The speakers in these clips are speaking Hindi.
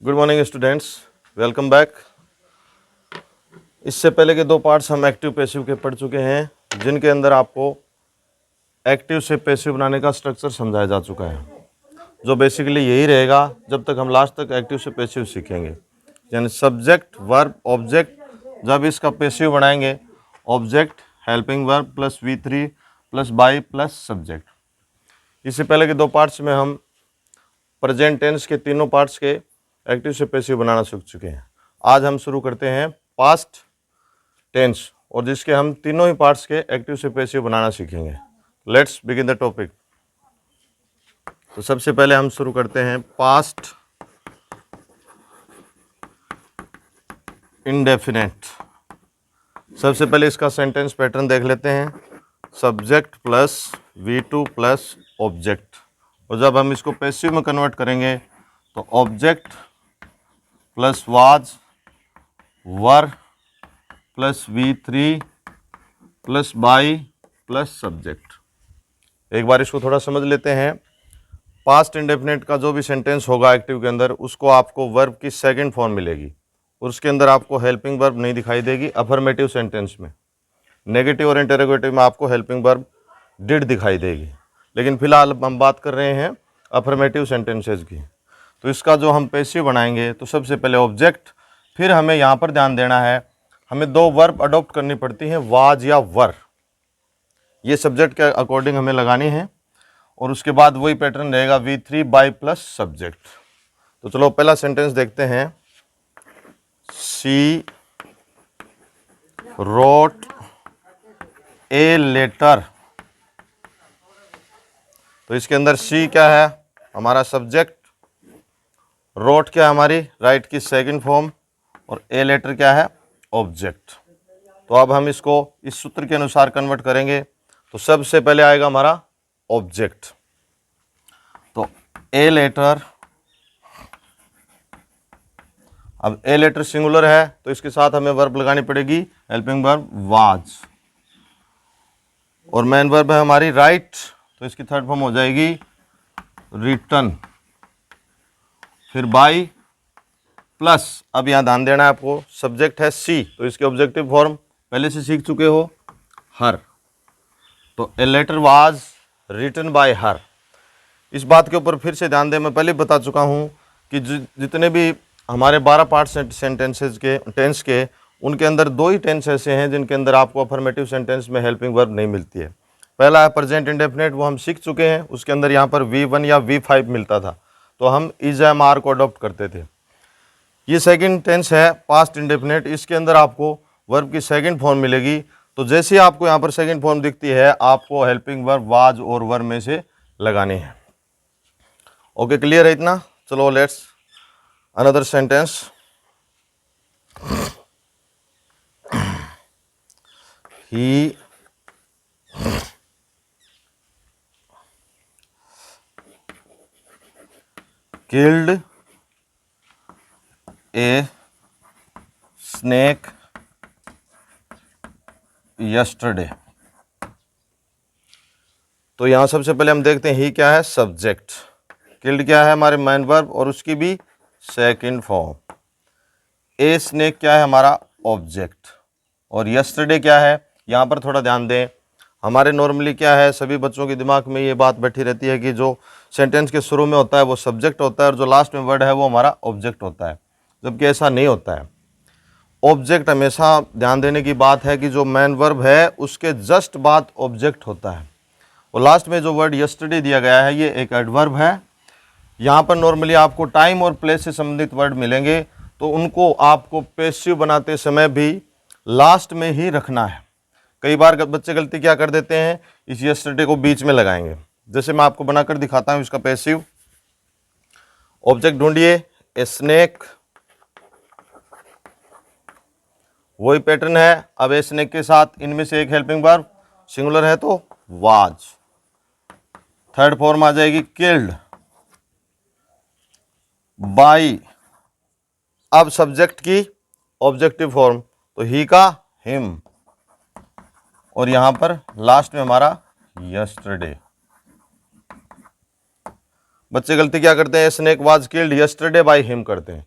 Good morning students, welcome back. इससे पहले के दो पार्ट्स हम एक्टिव पैसिव के पढ़ चुके हैं, जिनके अंदर आपको एक्टिव से पैसिव बनाने का स्ट्रक्चर समझाया जा चुका है, जो बेसिकली यही रहेगा जब तक हम लास्ट तक एक्टिव से पैसिव सीखेंगे। यानी सब्जेक्ट वर्ब ऑब्जेक्ट, जब इसका पैसिव बनाएंगे object helping verb plus V3 plus by plus subject. इससे पहले के दो पार्ट्स में हम प्रेजेंट टेंस के तीनों पार्ट्स के एक्टिव से पैसिव बनाना सीख चुके हैं। आज हम शुरू करते हैं पास्ट टेंस, और जिसके हम तीनों ही पार्ट्स के एक्टिव से पैसिव बनाना सीखेंगे। Let's begin the topic. तो सबसे पहले हम शुरू करते हैं पास्ट इंडेफिनेट। सबसे पहले इसका सेंटेंस पैटर्न देख लेते हैं। Subject plus V2 plus object, और जब हम इसको पैसिव में कन्वर्ट करेंगे तो object plus was were plus V3 plus by plus subject. एक बार इसको थोड़ा समझ लेते हैं। पास्ट इंडेफिनेट का जो भी सेंटेंस होगा एक्टिव के अंदर, उसको आपको वर्ब की सेकंड फॉर्म मिलेगी, और उसके अंदर आपको हेल्पिंग वर्ब नहीं दिखाई देगी। अफर्मेटिव सेंटेंस में, नेगेटिव और इंटरोगेटिव में आपको हेल्पिंग वर्ब डिड दिखाई देगी, लेकिन फिलहाल हम बात कर रहे हैं अफर्मेटिव सेंटेंसेज की। तो इसका जो हम पैसिव बनाएंगे तो सबसे पहले ऑब्जेक्ट, फिर हमें यहाँ पर ध्यान देना है, हमें दो वर्ब अडॉप्ट करनी पड़ती हैं, वाज या वर। ये सब्जेक्ट के अकॉर्डिंग हमें लगानी है, और उसके बाद वही पैटर्न रहेगा V3 बाई प्लस सब्जेक्ट। तो चलो पहला सेंटेंस देखते हैं। She wrote a letter. तो इसके अंदर शी क्या है? हमारा सब्जेक्ट। रोट क्या है? हमारी राइट की सेकंड फॉर्म। और ए लेटर क्या है? ऑब्जेक्ट। तो अब हम इसको इस सूत्र के अनुसार कन्वर्ट करेंगे। तो सबसे पहले आएगा हमारा ऑब्जेक्ट। तो ए लेटर, अब ए लेटर सिंगुलर है तो इसके साथ हमें वर्ब लगानी पड़ेगी, हेल्पिंग वर्ब वाज। और मेन वर्ब है हमारी राइट, तो इसकी थर्ड फॉर्म हो जाएगी रिटन। फिर बाई प्लस, अब यहाँ ध्यान देना है आपको, सब्जेक्ट है सी, तो इसके ऑब्जेक्टिव फॉर्म पहले से सीख चुके हो, हर। तो a letter was written by her. इस बात के ऊपर फिर से ध्यान दें, मैं पहले बता चुका हूँ कि जितने भी हमारे 12 पार्ट सेंटेंसेज के टेंस के, उनके अंदर दो ही टेंस ऐसे हैं जिनके अंदर आपको अफर्मेटिव सेंटेंस में हेल्पिंग वर्ब नहीं मिलती है। पहला है प्रेजेंट इंडेफिनेट, वो हम सीख चुके हैं, उसके अंदर यहाँ पर V1 या V5 मिलता था, तो हम इज एम आर को अडॉप्ट करते थे। ये सेकंड टेंस है पास्ट इंडेफिनेट, इसके अंदर आपको वर्ब की सेकंड फॉर्म मिलेगी। तो जैसे ही आपको यहाँ पर सेकंड फॉर्म दिखती है, आपको हेल्पिंग वर्ब वाज और वर में से लगानी है। ओके, क्लियर है इतना? चलो let's another sentence. He killed a snake yesterday। तो यहां सबसे पहले हम देखते हैं ही क्या है? सब्जेक्ट। किल्ड क्या है? हमारे मेन वर्ब और उसकी भी सेकंड फॉर्म। ए स्नेक क्या है? हमारा ऑब्जेक्ट। और यस्टरडे क्या है? यहां पर थोड़ा ध्यान दें, हमारे नॉर्मली क्या है, सभी बच्चों के दिमाग में ये बात बैठी रहती है कि जो सेंटेंस के शुरू में होता है वो सब्जेक्ट होता है, और जो लास्ट में वर्ड है वो हमारा ऑब्जेक्ट होता है, जबकि ऐसा नहीं होता है। ऑब्जेक्ट हमेशा ध्यान देने की बात है कि जो मेन वर्ब है उसके जस्ट बाद ऑब्जेक्ट होता है। और लास्ट में जो वर्ड यस्टरडे दिया गया है, ये एक एडवर्ब है। यहाँ पर नॉर्मली आपको टाइम और प्लेस से संबंधित वर्ड मिलेंगे, तो उनको आपको पैसिव बनाते समय भी लास्ट में ही रखना है। कई बार बच्चे गलती क्या कर देते हैं, इस यस्टरडे को बीच में लगाएंगे। जैसे मैं आपको बनाकर दिखाता हूँ इसका पैसिव। ऑब्जेक्ट ढूंढिए, ए स्नेक, वही पैटर्न है। अब ए स्नेक के साथ इनमें से एक हेल्पिंग वर्ब, सिंगुलर है तो वाज। थर्ड फॉर्म आ जाएगी किल्ड बाई। अब सब्जेक्ट की ऑब्जेक्टिव फॉर्म, तो ही का हिम, और यहां पर लास्ट में हमारा यस्टरडे। बच्चे गलती क्या करते हैं, snake was killed yesterday by him करते हैं।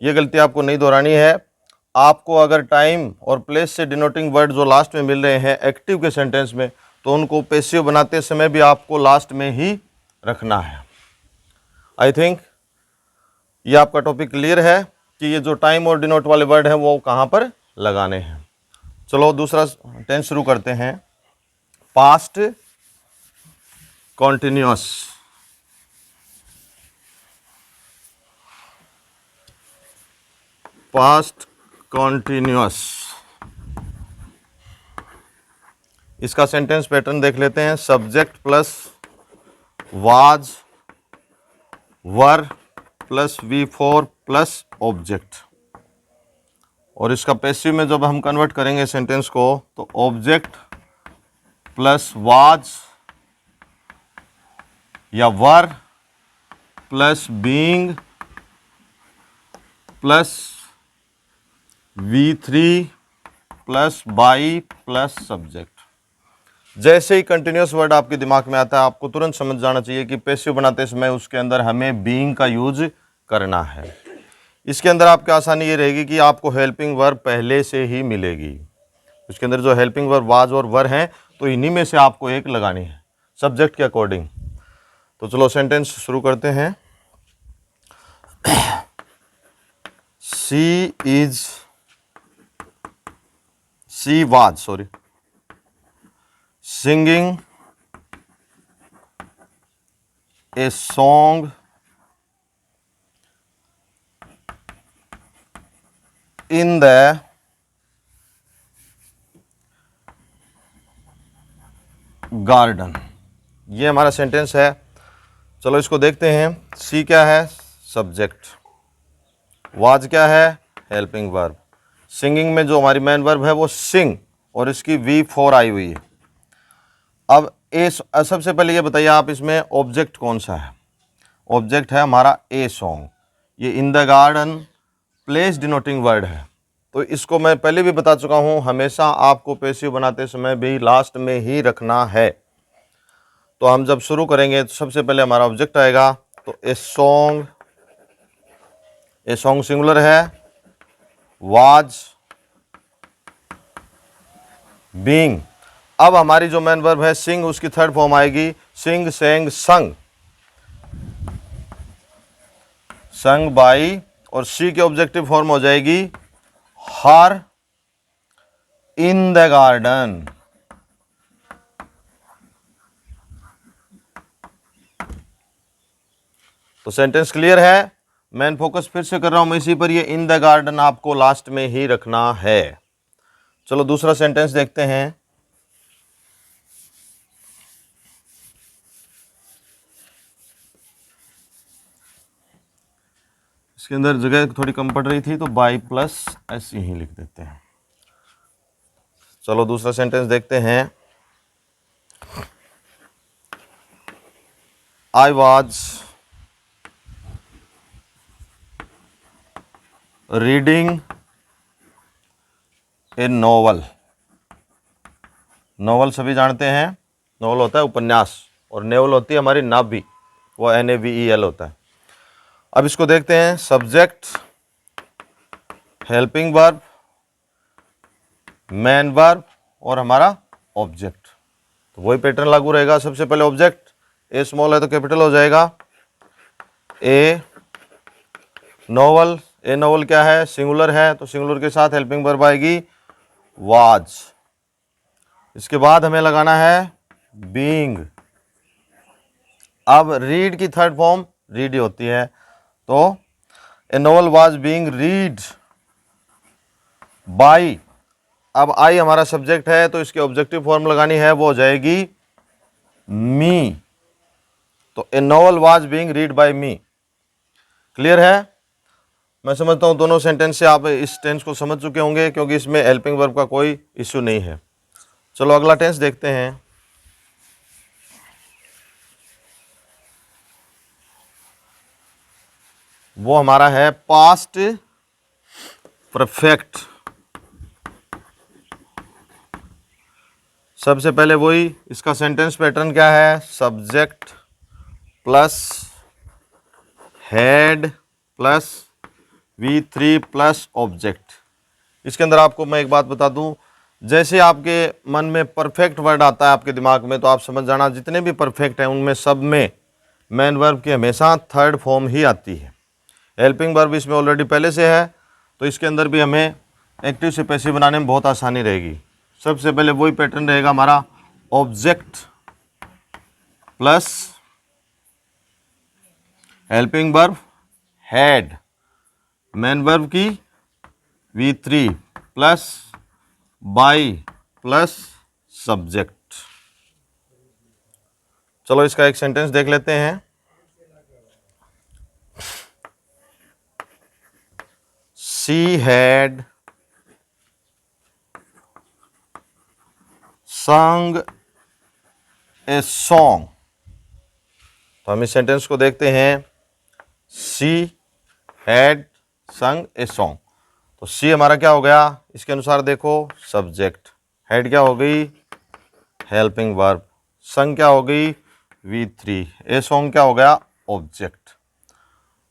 ये गलती आपको नहीं दोहरानी है। आपको अगर टाइम और प्लेस से डिनोटिंग वर्ड जो लास्ट में मिल रहे हैं एक्टिव के सेंटेंस में, तो उनको पैसिव बनाते समय भी आपको लास्ट में ही रखना है। आई थिंक ये आपका टॉपिक क्लियर है कि ये जो टाइम और डिनोट वाले वर्ड हैं वो कहाँ पर लगाने हैं। चलो दूसरा टेंस शुरू करते हैं। Past continuous. पास्ट कॉन्टिन्यूअस, इसका सेंटेंस पैटर्न देख लेते हैं। Subject plus was, were plus V4 plus object. और इसका पैसिव में जब हम कन्वर्ट करेंगे सेंटेंस को, तो ऑब्जेक्ट प्लस वाज या वर plus being plus V3 plus by plus subject. जैसे ही कंटिन्यूस वर्ड आपके दिमाग में आता है, आपको तुरंत समझ जाना चाहिए कि पैसिव बनाते समय उसके अंदर हमें बीइंग का यूज करना है। इसके अंदर आपकी आसानी ये रहेगी कि आपको हेल्पिंग वर्ब पहले से ही मिलेगी। इसके अंदर जो हेल्पिंग वर्ब वाज और वर हैं, तो इन्हीं में से आपको एक लगानी है सब्जेक्ट के अकॉर्डिंग। तो चलो सेंटेंस शुरू करते हैं। She was singing a song in the garden. ये हमारा सेंटेंस है। चलो इसको देखते हैं। सी क्या है? सब्जेक्ट। वाज क्या है? Helping verb. सिंगिंग में जो हमारी मेन वर्ब है वो सिंग, और इसकी V4 आई हुई है। अब ए, सबसे पहले ये बताइए आप, इसमें ऑब्जेक्ट कौन सा है? ऑब्जेक्ट है हमारा ए सॉन्ग। ये in the garden place denoting word है। तो इसको मैं पहले भी बता चुका हूँ, हमेशा आपको पैसिव बनाते समय भी लास्ट में ही रखना है। तो हम जब शुरू करेंगे तो सबसे पहले हमारा ऑब्जेक्ट आएगा। तो ए सॉन्ग सिंगुलर है, वाज बीइंग। अब हमारी जो मेन वर्ब है सिंग, उसकी थर्ड फॉर्म आएगी सिंग, सेंग, संग। संग बाई, और सी की ऑब्जेक्टिव फॉर्म हो जाएगी हर इन द गार्डन। तो सेंटेंस क्लियर है। मेन फोकस फिर से कर रहा हूं मैं इसी पर, ये इन द गार्डन आपको लास्ट में ही रखना है। चलो दूसरा सेंटेंस देखते हैं। इसके अंदर जगह थोड़ी कम पड़ रही थी, तो बाई प्लस ऐसे ही लिख देते हैं। चलो दूसरा सेंटेंस देखते हैं। I was reading A novel. Novel सभी जानते हैं, नॉवल होता है उपन्यास, और नेवल होती है हमारी नाभि, वो NAVEL होता है। अब इसको देखते हैं। Subject, helping verb, main verb और हमारा ऑब्जेक्ट। तो वही पैटर्न लागू रहेगा। सबसे पहले ऑब्जेक्ट, ए स्मॉल है तो कैपिटल हो जाएगा। ए नॉवल, ए नॉवल क्या है? सिंगुलर है, तो सिंगुलर के साथ हेल्पिंग वर्ब आएगी वाज। इसके बाद हमें लगाना है बीइंग। अब रीड की थर्ड फॉर्म रीड ही होती है, तो ए novel was being read by. अब आई हमारा सब्जेक्ट है, तो इसकी ऑब्जेक्टिव फॉर्म लगानी है, वो हो जाएगी मी। तो ए novel was being read by me. Clear है? मैं समझता हूं दोनों सेंटेंस से आप इस टेंस को समझ चुके होंगे, क्योंकि इसमें हेल्पिंग वर्ब का कोई इश्यू नहीं है। चलो अगला टेंस देखते हैं। वो हमारा है पास्ट परफेक्ट। सबसे पहले वही, इसका सेंटेंस पैटर्न क्या है? Subject plus head plus V3 plus object. इसके अंदर आपको मैं एक बात बता दूं, जैसे आपके मन में परफेक्ट वर्ड आता है आपके दिमाग में, तो आप समझ जाना जितने भी परफेक्ट हैं उनमें सब में मेन वर्ब की हमेशा थर्ड फॉर्म ही आती है। हेल्पिंग वर्ब इसमें ऑलरेडी पहले से है, तो इसके अंदर भी हमें एक्टिव से पैसिव बनाने में बहुत आसानी रहेगी। सबसे पहले वही पैटर्न रहेगा हमारा, object plus helping verb had, main verb की V3 plus by plus subject. चलो इसका एक सेंटेंस देख लेते हैं। She had sung a song। तो हम इस सेंटेंस को देखते हैं। She had sung a song। तो सी हमारा क्या हो गया, इसके अनुसार देखो सब्जेक्ट, हेड क्या हो गई हेल्पिंग वर्ब, संग क्या हो गई V3, ए सॉन्ग क्या हो गया ऑब्जेक्ट।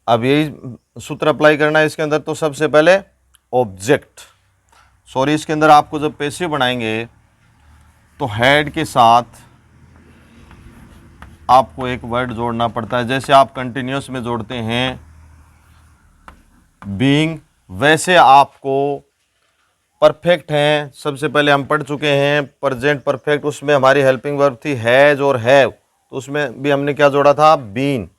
अब यही सूत्र अप्लाई करना है इसके अंदर। तो सबसे पहले ऑब्जेक्ट, सॉरी इसके अंदर आपको जब पैसिव बनाएंगे तो हेड के साथ आपको एक वर्ड जोड़ना पड़ता है। जैसे आप कंटिन्यूअस में जोड़ते हैं बीइंग, वैसे आपको परफेक्ट हैं, सबसे पहले हम पढ़ चुके हैं प्रेजेंट परफेक्ट, उसमें हमारी हेल्पिंग वर्ब थी हैज और हैव, तो उसमें भी हमने क्या जोड़ा था बीन।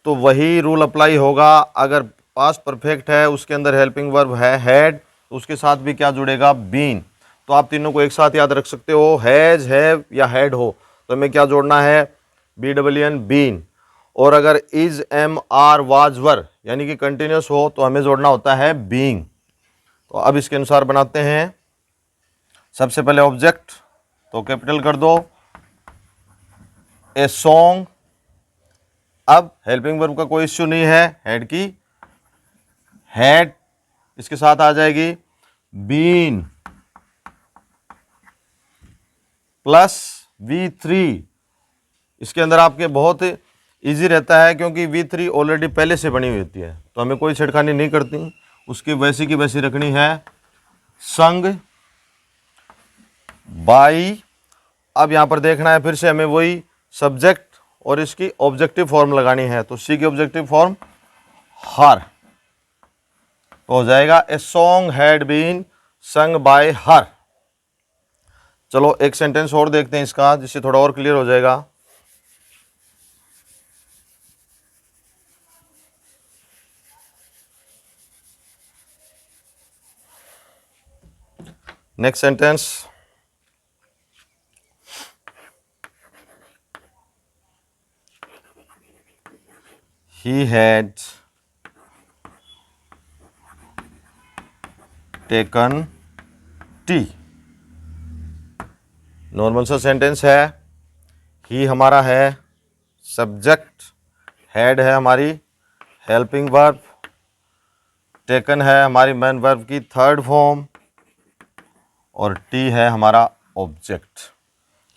तो वही रूल अप्लाई होगा, अगर पास्ट परफेक्ट है उसके अंदर हेल्पिंग वर्ब है हैड, तो उसके साथ भी क्या जुड़ेगा बीन। तो आप तीनों को एक साथ याद रख सकते हो, हैज हैव या हैड हो तो हमें क्या जोड़ना है BWN बीन। और अगर is am are was were यानी कि कंटिन्यूस हो तो हमें जोड़ना होता है बीइंग। तो अब इसके अनुसार बनाते हैं। सबसे पहले ऑब्जेक्ट तो कैपिटल कर दो, ए सॉन्ग। अब हेल्पिंग वर्ब का कोई इश्यू नहीं है, हेड की हेड इसके साथ आ जाएगी, बीन प्लस V3। इसके अंदर आपके बहुत इजी रहता है क्योंकि V3 ऑलरेडी पहले से बनी हुई होती है, तो हमें कोई छेड़खानी नहीं करती, उसकी वैसी की वैसी रखनी है, संग बाई। अब यहाँ पर देखना है फिर से हमें वही सब्जेक्ट और इसकी ऑब्जेक्टिव फॉर्म लगानी है। तो सी की ऑब्जेक्टिव फॉर्म हर, तो हो जाएगा a song had been sung by her. चलो एक सेंटेंस और देखते हैं इसका, जिससे थोड़ा और क्लियर हो जाएगा। Next sentence, he had taken tea। Normal सा सेंटेंस है, ही हमारा है सब्जेक्ट, हैड है हमारी हेल्पिंग वर्ब, टेकन है हमारी मेन वर्ब की थर्ड फॉर्म और टी है हमारा object.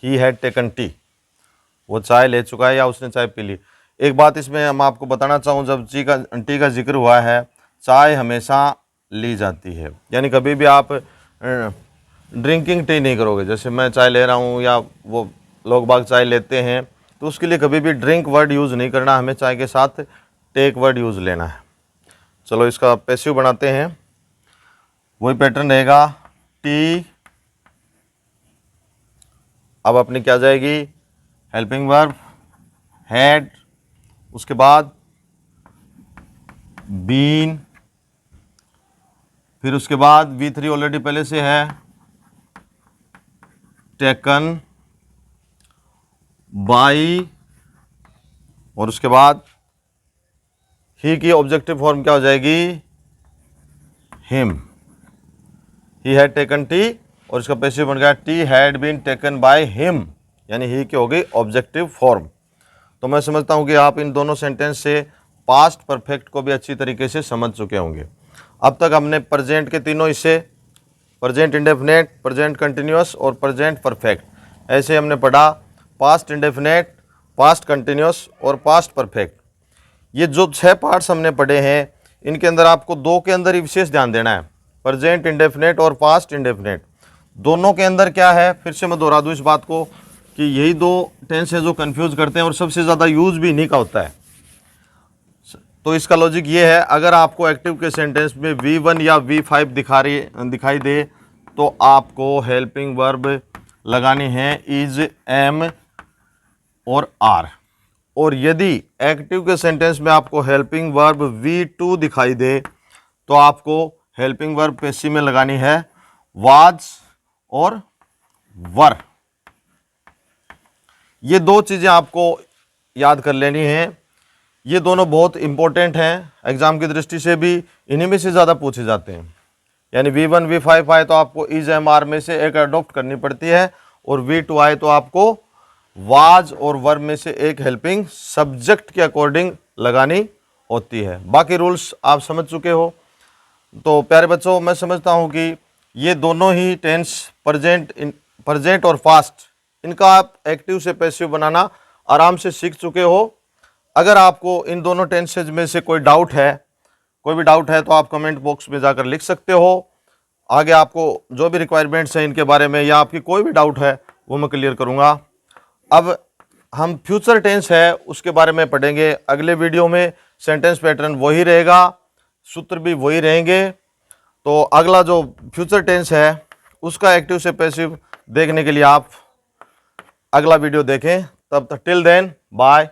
He had taken T, वो चाय ले चुका है या उसने चाय पी ली। एक बात इसमें हम आपको बताना चाहूँ, जब टी का जिक्र हुआ है, चाय हमेशा ली जाती है, यानी कभी भी आप ड्रिंकिंग टी नहीं करोगे। जैसे मैं चाय ले रहा हूँ या वो लोग बाग चाय लेते हैं, तो उसके लिए कभी भी ड्रिंक वर्ड यूज़ नहीं करना, हमें चाय के साथ टेक वर्ड यूज़ लेना है। चलो इसका पैसिव बनाते हैं, वही पैटर्न रहेगा, टी अब अपनी क्या जाएगी हेल्पिंग वर्ब हैड, उसके बाद बीन, फिर उसके बाद V3 ऑलरेडी पहले से है, टेकन बाई, और उसके बाद ही की ऑब्जेक्टिव फॉर्म क्या हो जाएगी him. He had taken tea और इसका पैसिव बन गया tea had been taken by him, यानी ही की हो गई ऑब्जेक्टिव फॉर्म। तो मैं समझता हूँ कि आप इन दोनों सेंटेंस से पास्ट परफेक्ट को भी अच्छी तरीके से समझ चुके होंगे। अब तक हमने प्रेजेंट के तीनों हिस्से, प्रेजेंट इंडेफिनेट, प्रेजेंट कंटिन्यूअस और प्रेजेंट परफेक्ट, ऐसे हमने पढ़ा पास्ट इंडेफिनेट, पास्ट कंटिन्यूअस और पास्ट परफेक्ट। ये जो 6 पार्ट्स हमने पढ़े हैं, इनके अंदर आपको दो के अंदर ही विशेष ध्यान देना है, प्रेजेंट इंडेफिनेट और पास्ट इंडेफिनेट। दोनों के अंदर क्या है, फिर से मैं दोहरा दूं इस बात को कि यही दो टेंस है जो कंफ्यूज करते हैं और सबसे ज़्यादा यूज भी इन्हीं का होता है। तो इसका लॉजिक ये है, अगर आपको एक्टिव के सेंटेंस में V1 या V5 दिखाई दे तो आपको हेल्पिंग वर्ब लगानी है इज, एम और आर। और यदि एक्टिव के सेंटेंस में आपको हेल्पिंग वर्ब V2 दिखाई दे तो आपको हेल्पिंग वर्ब पैसिव में लगानी है वाज और वर। ये दो चीज़ें आपको याद कर लेनी हैं, ये दोनों बहुत इंपॉर्टेंट हैं, एग्जाम की दृष्टि से भी इन्हीं में से ज़्यादा पूछे जाते हैं। यानी V1 V5 आए तो आपको इज, एम, आर में से एक अडॉप्ट करनी पड़ती है, और V2 आए तो आपको वाज और वर्ब में से एक हेल्पिंग सब्जेक्ट के अकॉर्डिंग लगानी होती है। बाकी रूल्स आप समझ चुके हो। तो प्यारे बच्चों, मैं समझता हूँ कि ये दोनों ही टेंस प्रेजेंट और पास्ट, इनका आप एक्टिव से पैसिव बनाना आराम से सीख चुके हो। अगर आपको इन दोनों टेंसेज में से कोई भी डाउट है तो आप कमेंट बॉक्स में जाकर लिख सकते हो। आगे आपको जो भी रिक्वायरमेंट्स हैं इनके बारे में या आपकी कोई भी डाउट है वो मैं क्लियर करूँगा। अब हम फ्यूचर टेंस है उसके बारे में पढ़ेंगे अगले वीडियो में। सेंटेंस पैटर्न वही रहेगा, सूत्र भी वही रहेंगे। तो अगला जो फ्यूचर टेंस है उसका एक्टिव से पैसिव देखने के लिए आप अगला वीडियो देखें। तब तक टिल देन बाय।